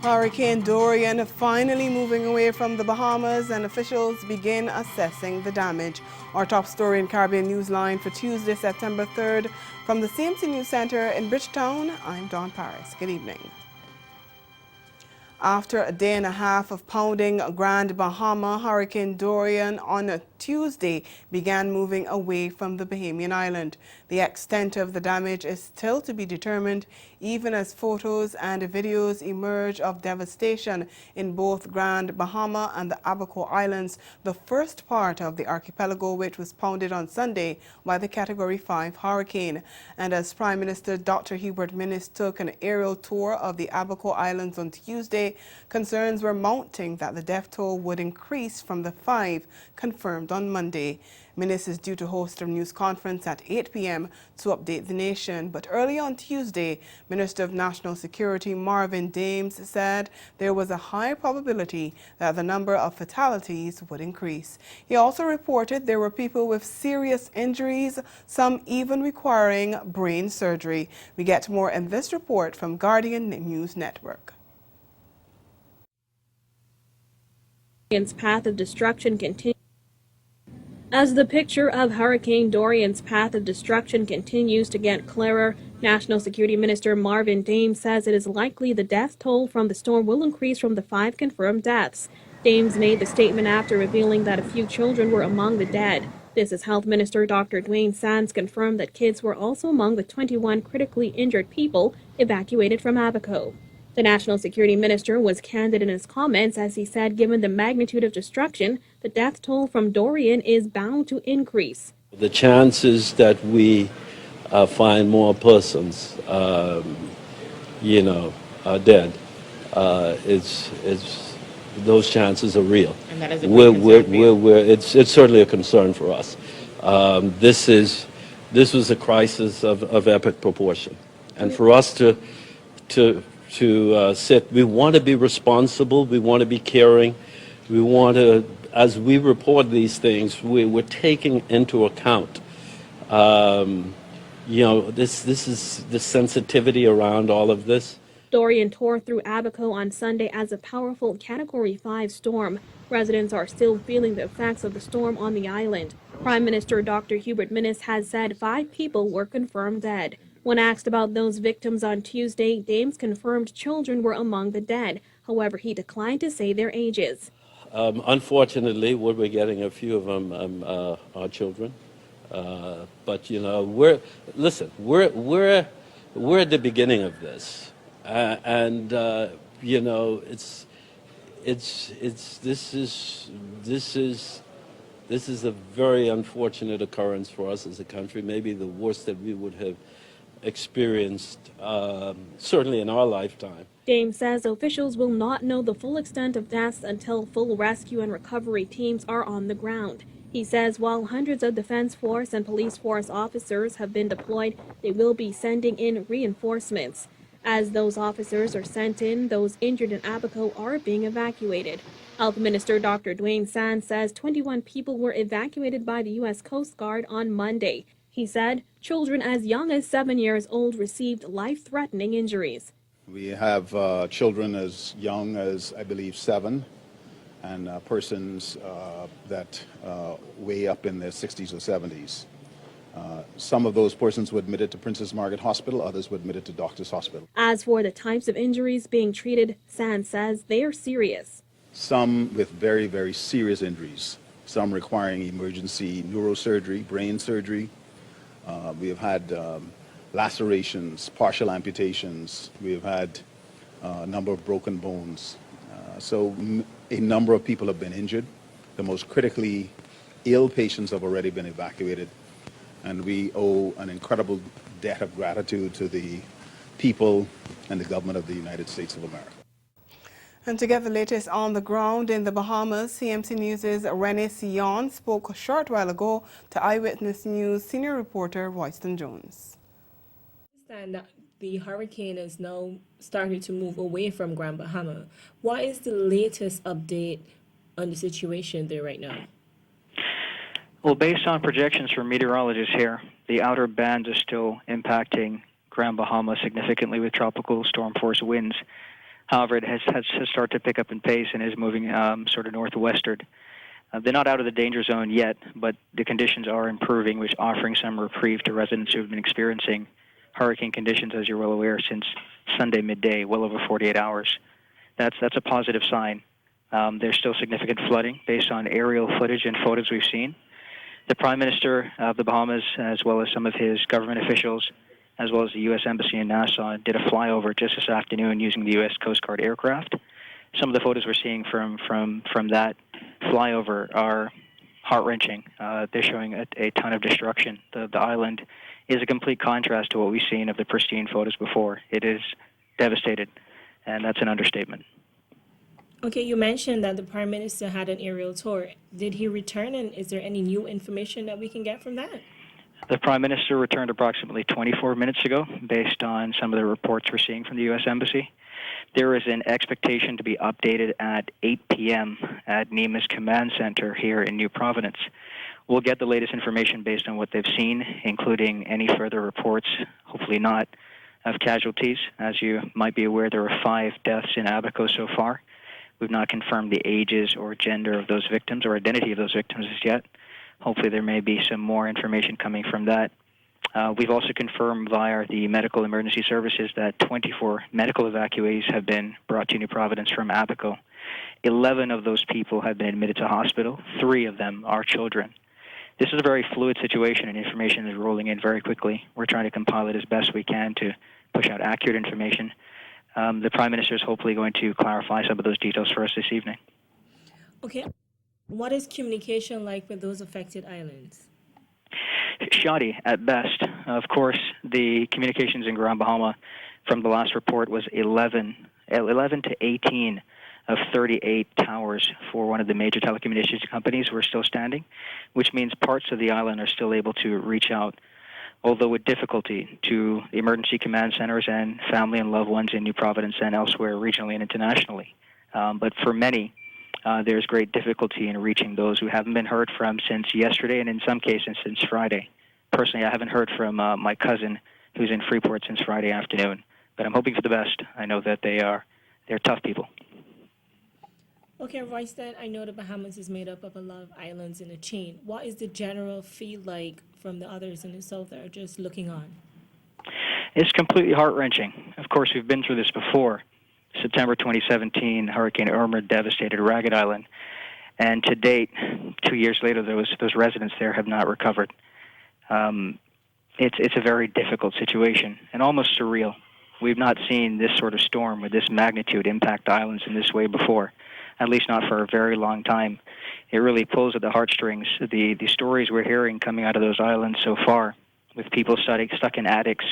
Hurricane Dorian finally moving away from the Bahamas and officials begin assessing the damage. Our top story in Caribbean Newsline for Tuesday, September 3rd. From the CMC News Center in Bridgetown, I'm Dawn Paris. Good evening. After a day and a half of pounding Grand Bahama, Hurricane Dorian on a Tuesday began moving away from the Bahamian island. The extent of the damage is still to be determined, even as photos and videos emerge of devastation in both Grand Bahama and the Abaco Islands, the first part of the archipelago which was pounded on Sunday by the Category 5 hurricane. And as Prime Minister Dr. Hubert Minnis took an aerial tour of the Abaco Islands on Tuesday, concerns were mounting that the death toll would increase from the 5 confirmed on Monday. Minnis is due to host a news conference at 8 p.m. to update the nation. But early on Tuesday, Minister of National Security Marvin Dames said there was a high probability that the number of fatalities would increase. He also reported there were people with serious injuries, some even requiring brain surgery. We get more in this report from Guardian News Network. Dorian's path of destruction continues. As the picture of Hurricane Dorian's path of destruction continues to get clearer, National Security Minister Marvin Dames says it is likely the death toll from the storm will increase from the 5 confirmed deaths. Dames made the statement after revealing that a few children were among the dead. This as Health Minister Dr. Dwayne Sands confirmed that kids were also among the 21 critically injured people evacuated from Abaco. The National Security Minister was candid in his comments as he said given the magnitude of destruction, the death toll from Dorian is bound to increase. The chances that we find more persons, dead, those chances are real. And that is a great concern. It's certainly a concern for us. This was a crisis of epic proportion, and for us to sit. We want to be responsible. We want to be caring. We want to, as we report these things, we're taking into account, this is the sensitivity around all of this. Dorian tore through Abaco on Sunday as a powerful Category 5 storm. Residents are still feeling the effects of the storm on the island. Prime Minister Dr. Hubert Minnis has said 5 people were confirmed dead. When asked about those victims on Tuesday, Dames confirmed children were among the dead. However, he declined to say their ages. Unfortunately, what we're getting, a few of them are children. But we're at the beginning of this, this is a very unfortunate occurrence for us as a country. Maybe the worst that we would have experienced, certainly in our lifetime. Dames says officials will not know the full extent of deaths until full rescue and recovery teams are on the ground. He says while hundreds of Defense Force and Police Force officers have been deployed, they will be sending in reinforcements. As those officers are sent in, those injured in Abaco are being evacuated. Health Minister Dr. Dwayne Sands says 21 people were evacuated by the U.S. Coast Guard on Monday. He said children as young as 7 years old received life-threatening injuries. We have children as young as, I believe, 7, and persons that way up in their 60s or 70s. Some of those persons were admitted to Princess Margaret Hospital, others were admitted to Doctors Hospital. As for the types of injuries being treated, Sands says they are serious. Some with very, very serious injuries, some requiring emergency neurosurgery, brain surgery. We have had lacerations, partial amputations. We have had a number of broken bones. So a number of people have been injured. The most critically ill patients have already been evacuated. And we owe an incredible debt of gratitude to the people and the government of the United States of America. And to get the latest on the ground in the Bahamas, CMC News' Renee Sion spoke a short while ago to Eyewitness News senior reporter Royston Jones. The hurricane is now starting to move away from Grand Bahama. What is the latest update on the situation there right now? Well, based on projections from meteorologists here, the outer bands are still impacting Grand Bahama significantly with tropical storm force winds. However, it has started to pick up in pace and is moving sort of northwestward. They're not out of the danger zone yet, but the conditions are improving, which offering some reprieve to residents who have been experiencing hurricane conditions, as you're well aware, since Sunday midday, well over 48 hours. That's a positive sign. There's still significant flooding based on aerial footage and photos we've seen. The Prime Minister of the Bahamas, as well as some of his government officials, as well as the U.S. Embassy in Nassau, did a flyover just this afternoon using the U.S. Coast Guard aircraft. Some of the photos we're seeing from that flyover are heart-wrenching. They're showing a ton of destruction. The island is a complete contrast to what we've seen of the pristine photos before. It is devastated, and that's an understatement. Okay, you mentioned that the Prime Minister had an aerial tour. Did he return, and is there any new information that we can get from that? The Prime Minister returned approximately 24 minutes ago, based on some of the reports we're seeing from the U.S. Embassy. There is an expectation to be updated at 8 p.m. at NEMA's command center here in New Providence. We'll get the latest information based on what they've seen, including any further reports, hopefully not, of casualties. As you might be aware, there are 5 deaths in Abaco so far. We've not confirmed the ages or gender of those victims or identity of those victims as yet. Hopefully there may be some more information coming from that. We've also confirmed via the medical emergency services that 24 medical evacuees have been brought to New Providence from Abaco. 11 of those people have been admitted to hospital. 3 of them are children. This is a very fluid situation, and information is rolling in very quickly. We're trying to compile it as best we can to push out accurate information. The Prime Minister is hopefully going to clarify some of those details for us this evening. Okay. What is communication like with those affected islands? Shoddy at best. Of course, the communications in Grand Bahama from the last report was 11 to 18 of 38 towers for one of the major telecommunications companies were still standing, which means parts of the island are still able to reach out, although with difficulty, to emergency command centers and family and loved ones in New Providence and elsewhere regionally and internationally. But for many, there's great difficulty in reaching those who haven't been heard from since yesterday and in some cases since Friday. Personally, I haven't heard from my cousin who's in Freeport since Friday afternoon, but I'm hoping for the best. I know that they're tough people. Okay, Royston, I know the Bahamas is made up of a lot of islands in a chain. What is the general feel like from the others in the south that are just looking on? It's completely heart-wrenching. Of course, we've been through this before. September 2017, Hurricane Irma devastated Ragged Island, and to date, 2 years later, those residents there have not recovered. It's a very difficult situation and almost surreal. We've not seen this sort of storm with this magnitude impact islands in this way before, at least not for a very long time. It really pulls at the heartstrings. The stories we're hearing coming out of those islands so far, with people stuck in attics,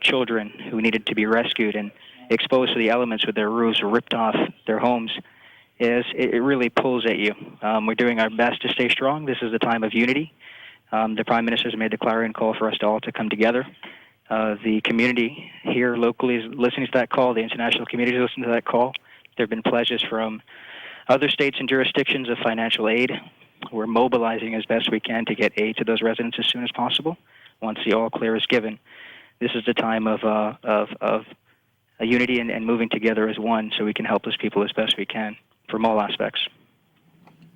children who needed to be rescued and exposed to the elements with their roofs ripped off their homes, it really pulls at you. We're doing our best to stay strong. This is a time of unity. The Prime Minister has made the clarion call for us all to come together. The community here locally is listening to that call. The international community is listening to that call. There have been pledges from other states and jurisdictions of financial aid. We're mobilizing as best we can to get aid to those residents as soon as possible. Once the all clear is given, this is the time of a unity and moving together as one, so we can help those people as best we can from all aspects.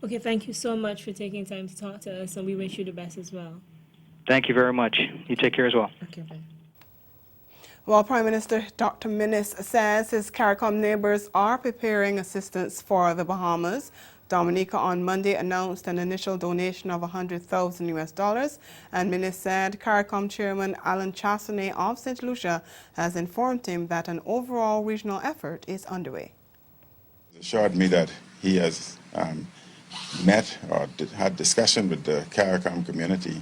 Okay, thank you so much for taking time to talk to us, and we wish you the best as well. Thank you very much. You take care as well. Okay, bye. Well, Prime Minister Dr. Minnis says his CARICOM neighbors are preparing assistance for the Bahamas. Dominica on Monday announced an initial donation of $100,000 and Minnis said CARICOM Chairman Alan Chastanet of St. Lucia has informed him that an overall regional effort is underway. He assured me that he has met or had discussion with the CARICOM community,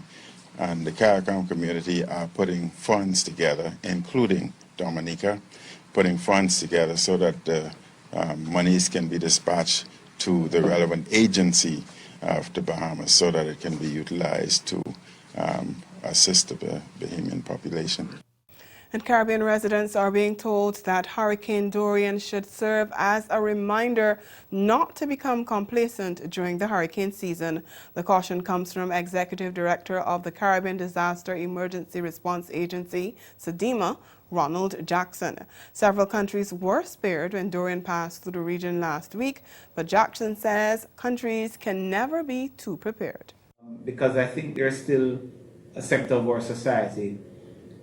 and the CARICOM community are putting funds together, including Dominica, putting funds together so that the monies can be dispatched to the relevant agency of the Bahamas so that it can be utilized to assist the Bahamian population. And Caribbean residents are being told that Hurricane Dorian should serve as a reminder not to become complacent during the hurricane season. The caution comes from Executive Director of the Caribbean Disaster Emergency Response Agency, SEDEMA, Ronald Jackson. Several countries were spared when Dorian passed through the region last week, but Jackson says countries can never be too prepared. Because I think there's still a sector of our society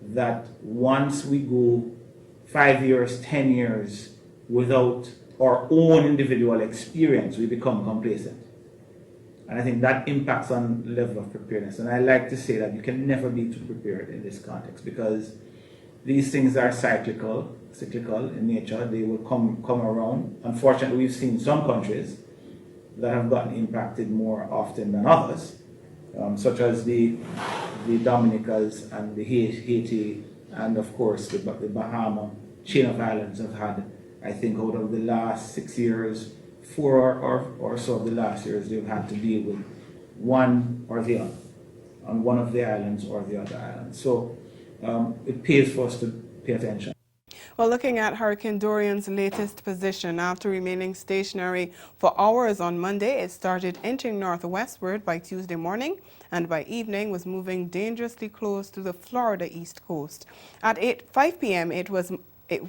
that once we go 5 years, 10 years without our own individual experience, we become complacent. And I think that impacts on the level of preparedness. And I like to say that you can never be too prepared in this context because these things are cyclical in nature. They will come around. Unfortunately, we've seen some countries that have gotten impacted more often than others, such as the Dominicas and the Haiti, and of course the Bahama chain of islands have had, I think, out of the last 6 years, 4 or so of the last years, they've had to deal with one or the other, on one of the islands or the other island. So it pays for us to pay attention. Well, looking at Hurricane Dorian's latest position, after remaining stationary for hours on Monday, it started inching northwestward by Tuesday morning and by evening was moving dangerously close to the Florida east coast. At 5 p.m., it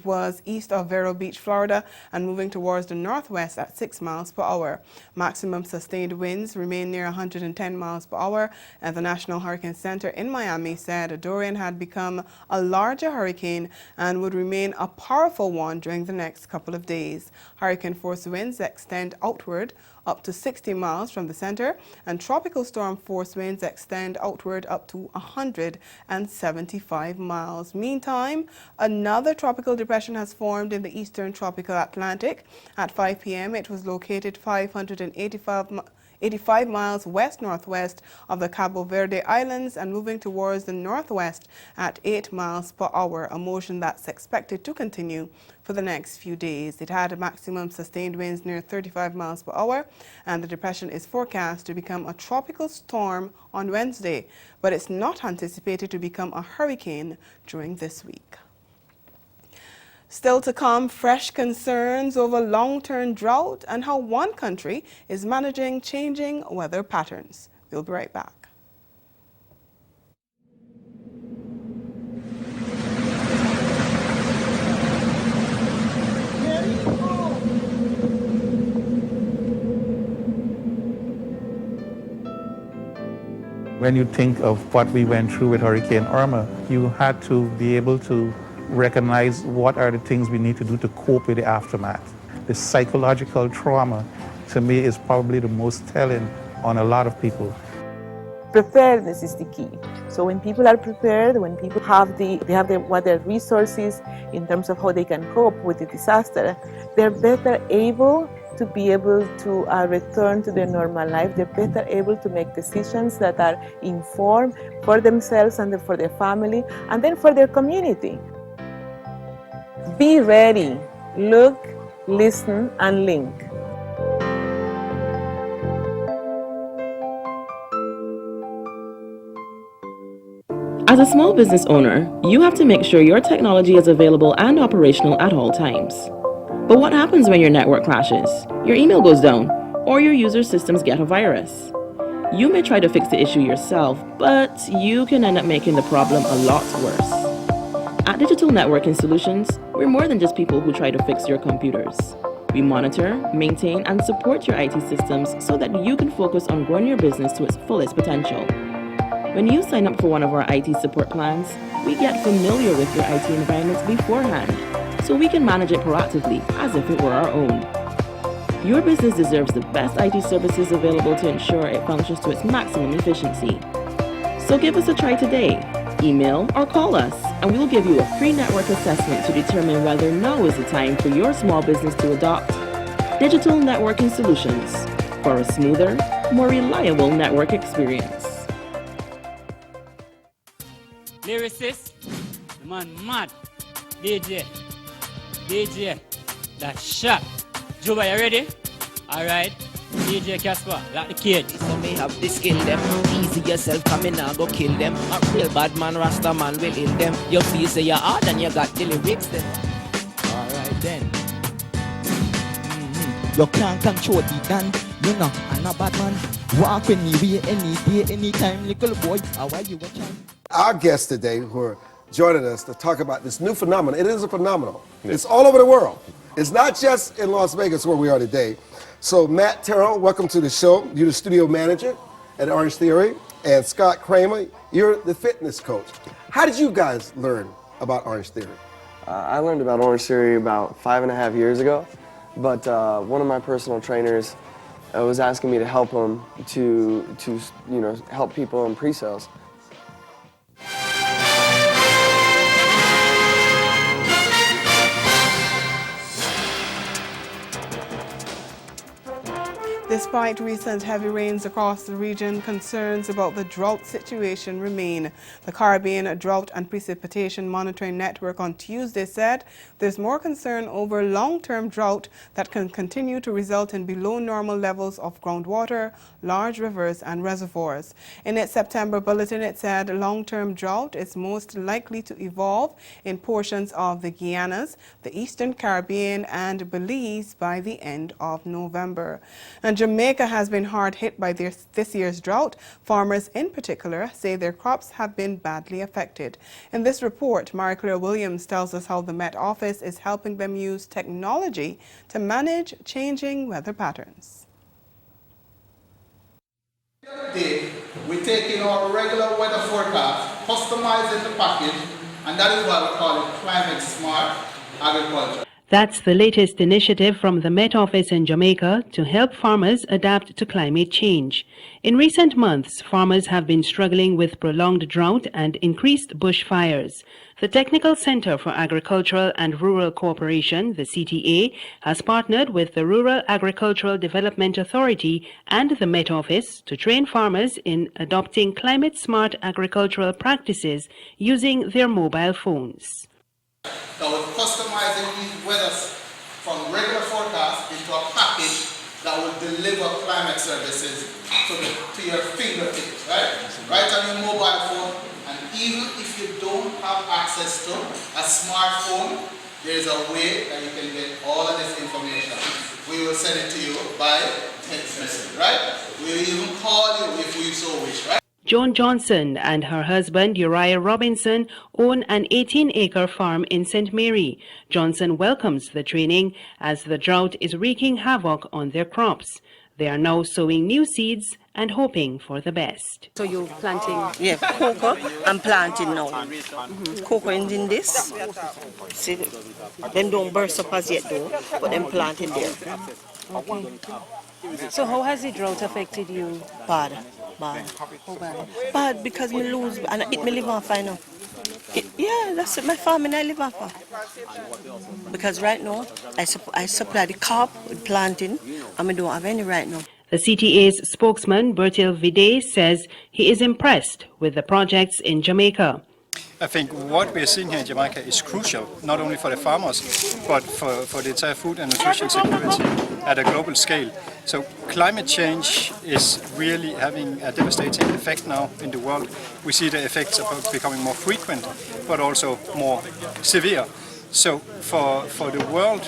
was east of Vero Beach, Florida, and moving towards the northwest at 6 miles per hour. Maximum sustained winds remain near 110 miles per hour, and the National Hurricane Center in Miami said Dorian had become a larger hurricane and would remain a powerful one during the next couple of days. Hurricane force winds extend outward up to 60 miles from the center, and tropical storm force winds extend outward up to 175 miles. Meantime, another tropical depression has formed in the eastern tropical Atlantic. At 5 p.m., it was located 585 miles west-northwest of the Cabo Verde Islands and moving towards the northwest at 8 miles per hour, a motion that's expected to continue for the next few days. It had a maximum sustained winds near 35 miles per hour, and the depression is forecast to become a tropical storm on Wednesday, but it's not anticipated to become a hurricane during this week. Still to come, fresh concerns over long-term drought and how one country is managing changing weather patterns. We'll be right back. When you think of what we went through with Hurricane Irma, you had to be able to recognize what are the things we need to do to cope with the aftermath. The psychological trauma, to me, is probably the most telling on a lot of people. Preparedness is the key. So when people are prepared, when people have what their resources in terms of how they can cope with the disaster, they're better able to be able to return to their normal life. They're better able to make decisions that are informed for themselves and for their family and then for their community. Be ready. Look, listen, and link. As a small business owner, you have to make sure your technology is available and operational at all times. But what happens when your network crashes, your email goes down, or your user systems get a virus? You may try to fix the issue yourself, but you can end up making the problem a lot worse. At Digital Networking Solutions, we're more than just people who try to fix your computers. We monitor, maintain, and support your IT systems so that you can focus on growing your business to its fullest potential. When you sign up for one of our IT support plans, we get familiar with your IT environment beforehand, so we can manage it proactively as if it were our own. Your business deserves the best IT services available to ensure it functions to its maximum efficiency. So give us a try today. Email or call us, and we will give you a free network assessment to determine whether now is the time for your small business to adopt Digital Networking Solutions for a smoother, more reliable network experience. Lyricist, the man mad. DJ, that shot. Juba, you ready? Alright, DJ Casper, lock the cage. me have the skill them. Easy yourself, come in now, go kill them. A real bad man, Rasta man will in them. You feel say you're hard and you got the lyrics then. Alright then. You can't control the gun, you know, I'm a bad man. Walk anywhere, any day, anytime, little boy. How are you watching? Our guests today who are joining us to talk about this new phenomenon. It is a phenomenon. It's all over the world. It's not just in Las Vegas where we are today. So Matt Terrell, welcome to the show. You're the studio manager at Orange Theory. And Scott Kramer, you're the fitness coach. How did you guys learn about Orange Theory? I learned about Orange Theory about 5.5 years ago. But one of my personal trainers was asking me to help him to help people in pre-sales. Despite recent heavy rains across the region, concerns about the drought situation remain. The Caribbean Drought and Precipitation Monitoring Network on Tuesday said there's more concern over long-term drought that can continue to result in below normal levels of groundwater, large rivers and reservoirs. In its September bulletin, it said long-term drought is most likely to evolve in portions of the Guianas, the Eastern Caribbean and Belize by the end of November. And Jamaica has been hard hit by this year's drought. Farmers in particular say their crops have been badly affected. In this report, Marie-Claire Williams tells us how the Met Office is helping them use technology to manage changing weather patterns. Today, we take in our regular weather forecast, customize in the package, and that is why we call it climate smart agriculture. That's the latest initiative from the Met Office in Jamaica to help farmers adapt to climate change. In recent months, farmers have been struggling with prolonged drought and increased bushfires. The Technical Center for Agricultural and Rural Cooperation, the CTA, has partnered with the Rural Agricultural Development Authority and the Met Office to train farmers in adopting climate-smart agricultural practices using their mobile phones. That was customizing these weathers from regular forecast into a package that will deliver climate services to your fingertips, right? Right on your mobile phone. And even if you don't have access to a smartphone, there is a way that you can get all of this information. We will send it to you by text message, right? We will even call you if we so wish, right? Joan Johnson and her husband Uriah Robinson own an 18-acre farm in St. Mary. Johnson welcomes the training as the drought is wreaking havoc on their crops. They are now sowing new seeds and hoping for the best. So you're planting? Yeah, cocoa. I'm planting now. Cocoa is in this. See, them don't burst up as yet though, but them planting there. Okay. So how has the drought affected you? Bad. How bad? Bad because me lose and it me live off I know. Yeah, that's my farm and I live off of. Because right now I supply the crop with planting and I don't have any right now. The CTA's spokesman Bertil Vide says he is impressed with the projects in Jamaica. I think what we're seeing here in Jamaica is crucial, not only for the farmers, but for the entire food and nutrition security at a global scale. So climate change is really having a devastating effect now in the world. We see the effects of becoming more frequent, but also more severe. So for the world,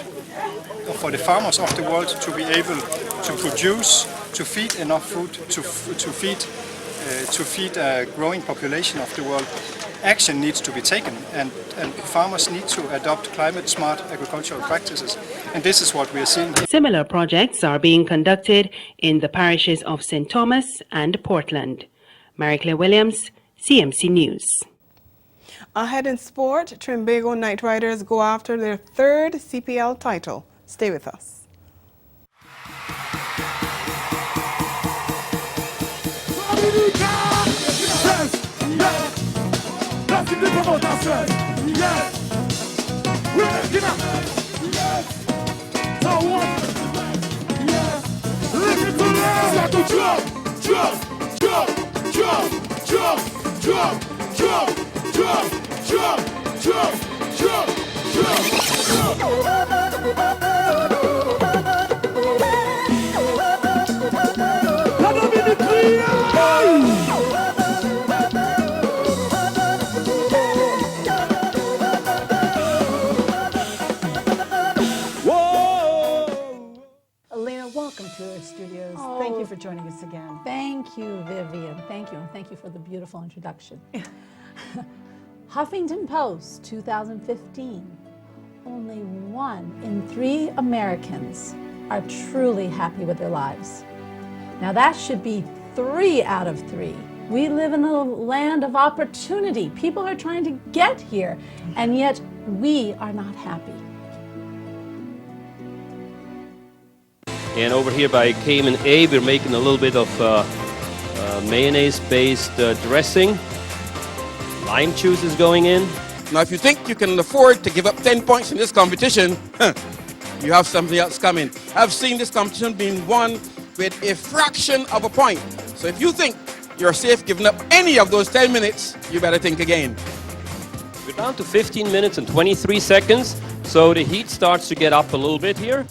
for the farmers of the world to be able to produce, to feed enough food, to feed a growing population of the world, action needs to be taken, and farmers need to adopt climate-smart agricultural practices. And this is what we are seeing here. Similar projects are being conducted in the parishes of St. Thomas and Portland. Marie-Claire Williams, CMC News. Ahead in sport, Trinbago Knight Riders go after their third CPL title. Stay with us. That's the promoter says. Yes. We're making up. Yes. So what? Yes. Listen to this. Like to jump. Let them in the clean. Thank you, Vivian. Thank you, and thank you for the beautiful introduction. Huffington Post, 2015. Only 1 in 3 Americans are truly happy with their lives. Now that should be 3 out of 3. We live in a land of opportunity. People are trying to get here, and yet we are not happy. And over here by Cayman A, we're making a little bit of mayonnaise-based dressing. Lime juice is going in. Now, if you think you can afford to give up 10 points in this competition, you have something else coming. I've seen this competition being won with a fraction of a point. So if you think you're safe giving up any of those 10 minutes, you better think again. We're down to 15 minutes and 23 seconds, so the heat starts to get up a little bit here.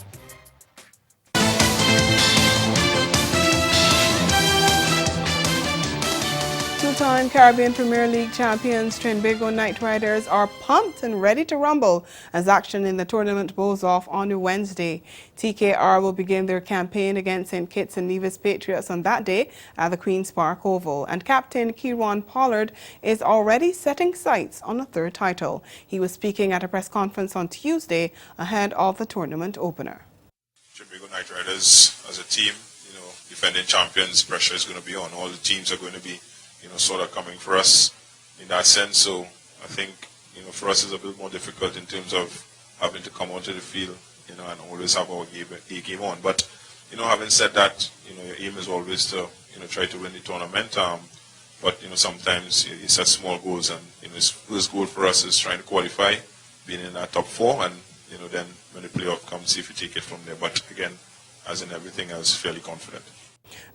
Two-time Caribbean Premier League champions Trinbago Knight Riders are pumped and ready to rumble as action in the tournament goes off on Wednesday. TKR will begin their campaign against St. Kitts and Nevis Patriots on that day at the Queen's Park Oval. And Captain Kieran Pollard is already setting sights on a third title. He was speaking at a press conference on Tuesday ahead of the tournament opener. Trinbago Knight Riders as a team, defending champions, pressure is going to be on. All the teams are going to be sort of coming for us in that sense. So I think, for us it's a bit more difficult in terms of having to come onto the field, and always have our game on. But, having said that, your aim is always to, try to win the tournament. But, sometimes you set small goals, and, his first goal for us is trying to qualify, being in that top 4, and, then when the playoff comes, see if we take it from there. But again, as in everything else, fairly confident.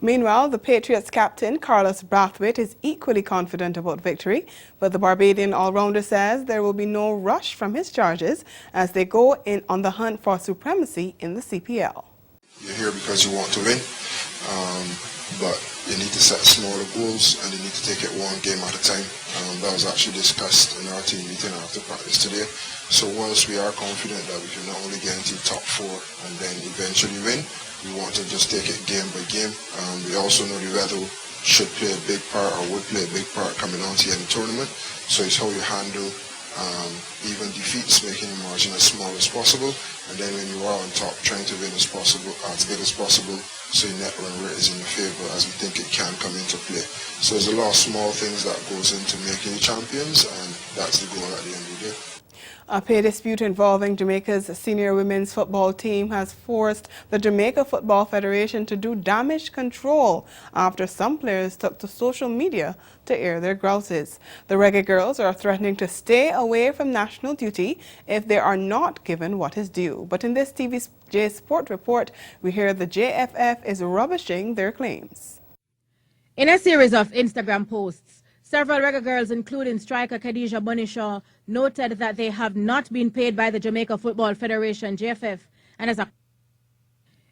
Meanwhile, the Patriots captain, Carlos Brathwaite, is equally confident about victory, but the Barbadian all-rounder says there will be no rush from his charges as they go in on the hunt for supremacy in the CPL. You're here because you want to win, but you need to set smaller goals and you need to take it one game at a time. That was actually discussed in our team meeting after practice today. So once we are confident that we can not only get into top 4 and then eventually win, we want to just take it game by game. We also know the weather should play a big part, or would play a big part coming on to the end of the tournament. So it's how you handle even defeats, making the margin as small as possible. And then when you are on top, trying to win as possible, as good as possible, so your net run rate is in your favor as we think it can come into play. So there's a lot of small things that goes into making champions, and that's the goal at the end of the day. A pay dispute involving Jamaica's senior women's football team has forced the Jamaica Football Federation to do damage control after some players took to social media to air their grouses. The Reggae Girls are threatening to stay away from national duty if they are not given what is due. But in this TVJ Sport report, we hear the JFF is rubbishing their claims. In a series of Instagram posts, several Reggae Girls, including striker Khadija Bunishaw, noted that they have not been paid by the Jamaica Football Federation, JFF, and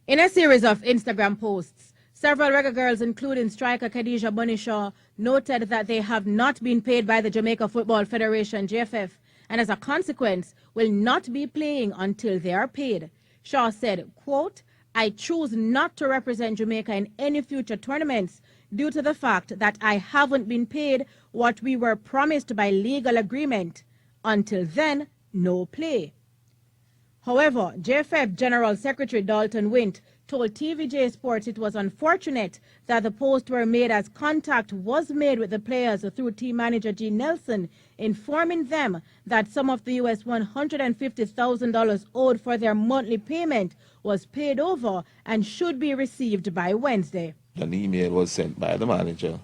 In a series of Instagram posts, several Reggae Girls, including striker Khadija Bunishaw, noted that they have not been paid by the Jamaica Football Federation, JFF, and as a consequence, will not be playing until they are paid. Shaw said, quote, "I choose not to represent Jamaica in any future tournaments due to the fact that I haven't been paid what we were promised by legal agreement. Until then, no play." However, JFF General Secretary Dalton Wint told TVJ Sports it was unfortunate that the posts were made as contact was made with the players through team manager G. Nelson, informing them that some of the US $150,000 owed for their monthly payment was paid over and should be received by Wednesday. An email was sent by the manager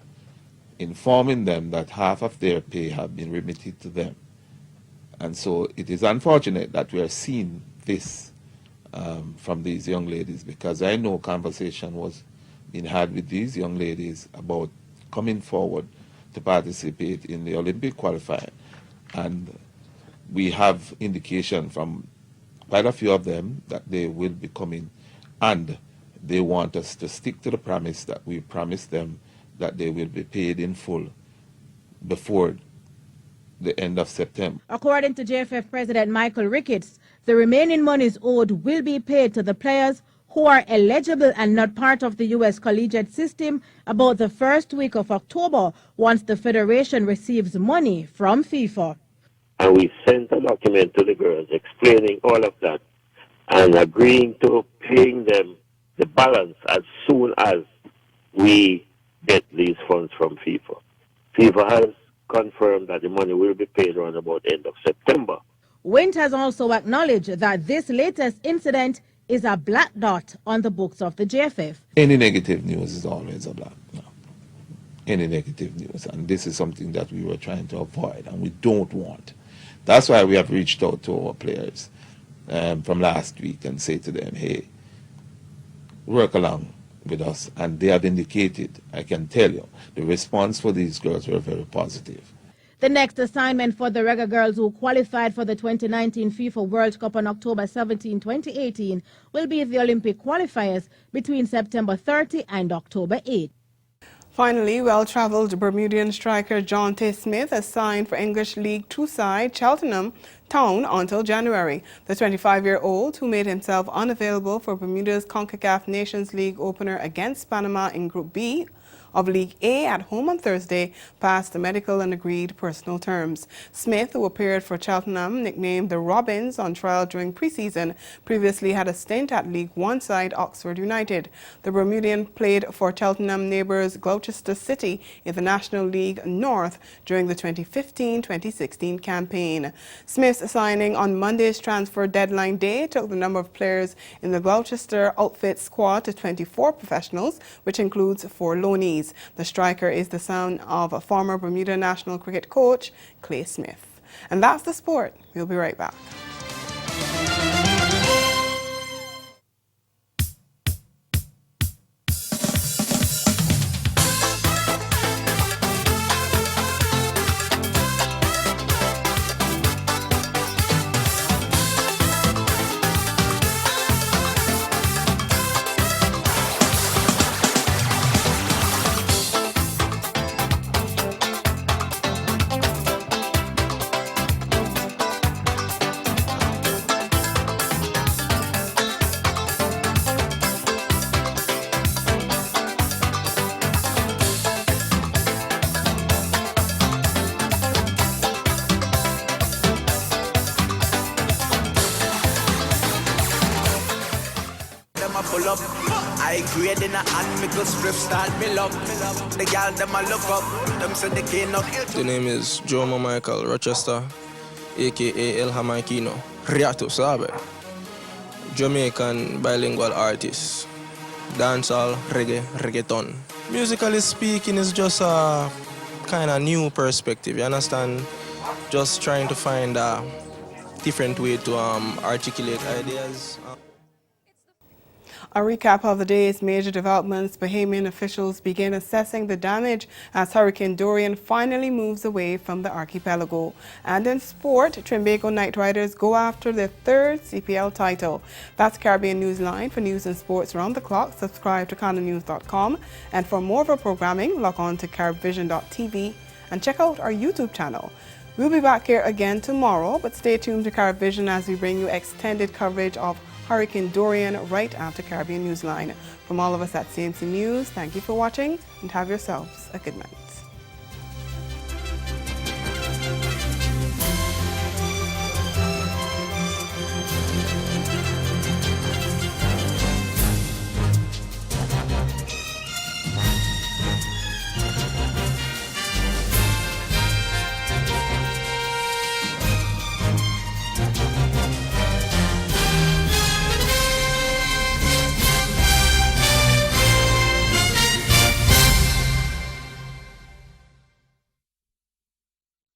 informing them that half of their pay had been remitted to them. And so it is unfortunate that we are seeing this from these young ladies, because I know conversation was being had with these young ladies about coming forward to participate in the Olympic qualifier. And we have indication from quite a few of them that they will be coming, and they want us to stick to the promise that we promised them, that they will be paid in full before the end of September. According to JFF President Michael Ricketts, the remaining monies owed will be paid to the players who are eligible and not part of the U.S. collegiate system about the first week of October once the federation receives money from FIFA. And we sent a document to the girls explaining all of that and agreeing to paying them the balance as soon as we get these funds from FIFA. FIFA has confirmed that the money will be paid around about the end of September. Wint has also acknowledged that this latest incident is a black dot on the books of the JFF. Any negative news is always a black dot. Any negative news, and this is something that we were trying to avoid and we don't want. That's why we have reached out to our players from last week and say to them, hey, work along with us. And they have indicated, I can tell you, the response for these girls were very positive. The next assignment for the Reggae girls who qualified for the 2019 FIFA World Cup on October 17, 2018 will be the Olympic qualifiers between September 30 and October 8. Finally, well-travelled Bermudian striker John T. Smith has signed for English League Two side Cheltenham Town until January. The 25-year-old, who made himself unavailable for Bermuda's CONCACAF Nations League opener against Panama in Group B of League A at home on Thursday, passed the medical and agreed personal terms. Smith, who appeared for Cheltenham, nicknamed the Robins, on trial during pre-season, previously had a stint at League One side Oxford United. The Bermudian played for Cheltenham neighbours Gloucester City in the National League North during the 2015-2016 campaign. Smith's signing on Monday's transfer deadline day took the number of players in the Gloucester outfit squad to 24 professionals, which includes 4 loanees. The striker is the son of a former Bermuda national cricket coach, Clay Smith. And that's the sport. We'll be right back. I grade in a hand, me go strip start me love. The girl them a look up, them say they can't not. The name is Jomo Michael Rochester, aka El Hamaikino, Riato Sabe. Jamaican bilingual artist, dancehall, reggae, reggaeton. Musically speaking, is just a kind of new perspective, you understand? Just trying to find a different way to articulate ideas. A recap of the day's major developments. Bahamian officials begin assessing the damage as Hurricane Dorian finally moves away from the archipelago. And in sport, Trinbago Knight Riders go after their 3rd CPL title. That's Caribbean Newsline. For news and sports around the clock, subscribe to CanadaNews.com. And for more of our programming, log on to CaribVision.tv and check out our YouTube channel. We'll be back here again tomorrow, but stay tuned to CaribVision as we bring you extended coverage of Hurricane Dorian right after Caribbean Newsline. From all of us at CMC News, thank you for watching and have yourselves a good night.